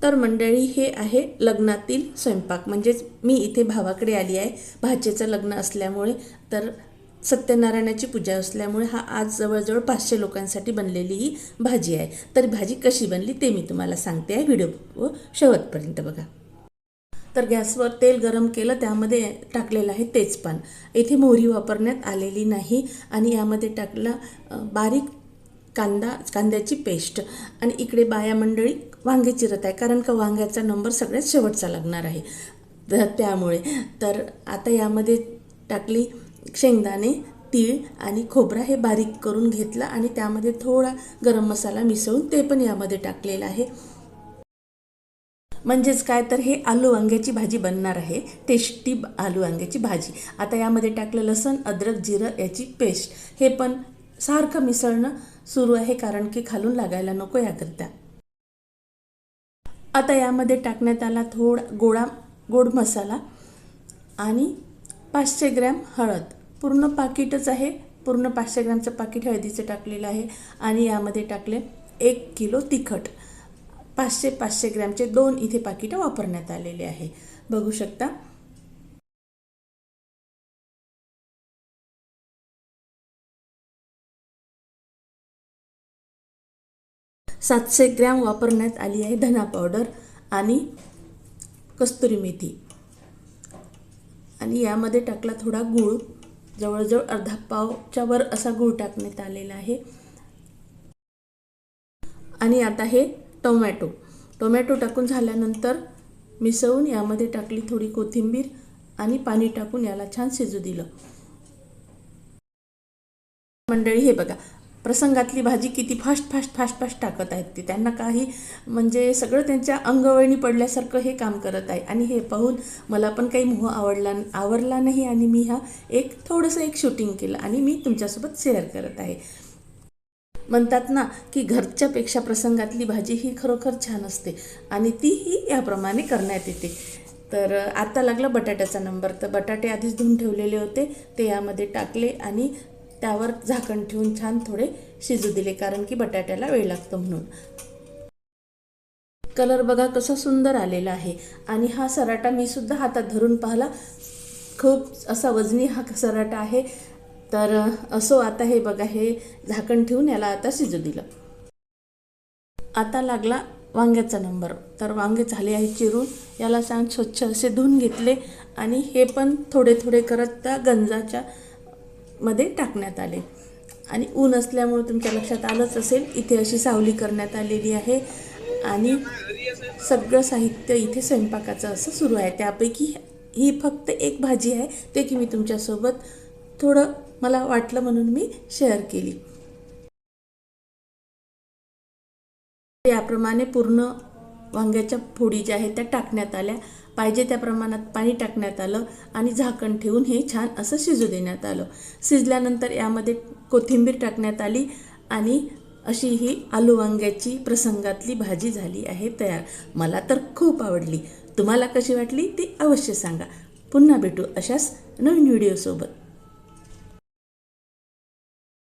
तर मंडळी, हे आहे लग्नातील स्वयंपाक. म्हणजेच मी इथे भावाकडे आली आहे. भाचेचं लग्न असल्यामुळे, तर सत्यनारायणाची पूजा असल्यामुळे हा आज जवळजवळ 500 लोकांसाठी बनलेली ही भाजी आहे. तर भाजी कशी बनली ते मी तुम्हाला सांगते आहे. व्हिडिओ शेवटपर्यंत बघा. तर गॅसवर तेल गरम केलं, त्यामध्ये टाकलेलं आहे तेजपान. इथे मोहरी वापरण्यात आलेली नाही. आणि यामध्ये टाकला बारीक कांद्याची पेस्ट. आणि इकडे बाया मंडळी वांगे चिरत आहे, कारण का वांग्याचा नंबर सगळ्यात शेवटचा लागणार आहे. त्यामुळे तर आता यामध्ये टाकली शेंगदाणे, तीळ आणि खोबरा हे बारीक करून घेतला. आणि त्यामध्ये थोडा गरम मसाला मिसळून ते पण यामध्ये टाकलेला आहे. म्हणजेच काय, तर हे आलू वांग्याची भाजी बनणार आहे. टेस्टी आलू वांग्याची भाजी. आता यामध्ये टाकलं लसण, अद्रक, जिरं याची पेस्ट. हे पण सारखं मिसळणं सुरू आहे, कारण की खालून लागायला नको याकरता. आता यामध्ये टाकण्यात आला थोडा गोड मसाला आणि 500 ग्रॅम हळद. पूर्ण पाकिटच आहे. पूर्ण 500 ग्रॅमचं पाकिट हळदीचं टाकलेलं आहे. आणि यामध्ये टाकले 1 किलो तिखट. 500 ग्रॅमचे 2 इथे पाकिटं वापरण्यात आलेले आहे. बघू शकता. सातशे ग्रॅम वापरण्यात आली आहे धना पावडर आणि कस्तुरी मेथी. आणि यामध्ये टाकला थोडा गूळ. जवळजवळ अर्धा पावच्या वर असा गूळ टाकण्यात आलेला आहे. आणि आता हे टोमॅटो टाकून झाल्यानंतर मिसळून यामध्ये टाकली थोडी कोथिंबीर आणि पाणी टाकून याला छान शिजू दिलं. मंडळी, हे बघा, प्रसंगातली भाजी किती फास्ट टाकत आहेत ते. त्यांना काही म्हणजे सगळं त्यांच्या अंगवळणी पडल्यासारखं हे काम करत आहे. आणि हे पाहून मला पण काही मोह आवरला नाही. आणि मी थोडंसं एक शूटिंग केलं आणि मी तुमच्यासोबत शेअर करत आहे. म्हणतात ना की घरच्यापेक्षा प्रसंगातली भाजी ही खरोखर छान असते. आणि तीही याप्रमाणे करण्यात येते. तर आता लागला बटाट्याचा नंबर. तर बटाटे आधीच धुवून ठेवलेले होते, ते यामध्ये टाकले आणि त्यावर झाकण ठेवून छान थोडे शिजू दिले, कारण की बटाट्याला वेळ लागतो म्हणून. कलर बघा कसा सुंदर आलेला आहे. आणि हा सराटा मी सुद्धा हातात धरून पाहिला. खूप असा वजनी हा सराटा आहे. तर असो, आता हे बघा, हे झाकण ठेवून याला आता शिजू दिलं. आता लागला वांग्याचा नंबर. तर वांगे झाले आहे चिरून. याला स्वच्छ असे धुवून घेतले. आणि हे पण थोडे थोडे करत त्या गंजाच्या मध्ये टाकण्यात आले. आणि ऊन असल्यामुळे तुमच्या लक्षात आलंच असेल, इथे अशी सावली करण्यात आलेली आहे. आणि सगळं साहित्य इथे स्वयंपाकाचं असं सुरू आहे. त्यापैकी ही फक्त एक भाजी आहे, ते की मी तुमच्यासोबत थोडं मला वाटलं म्हणून मी शेअर केली. याप्रमाणे पूर्ण वांग्याच्या फोडी ज्या आहेत त्या टाकण्यात आल्या. पाहिजे त्या प्रमाणात पाणी टाकण्यात आलं आणि झाकण ठेवून हे छान असं शिजू देण्यात आलं. शिजल्यानंतर यामध्ये कोथिंबीर टाकण्यात आली आणि अशी ही आलू वांग्याची प्रसंगातली भाजी झाली आहे तयार. मला तर खूप आवडली. तुम्हाला कशी वाटली ती अवश्य सांगा. पुन्हा भेटू अशाच नवीन व्हिडिओसोबत.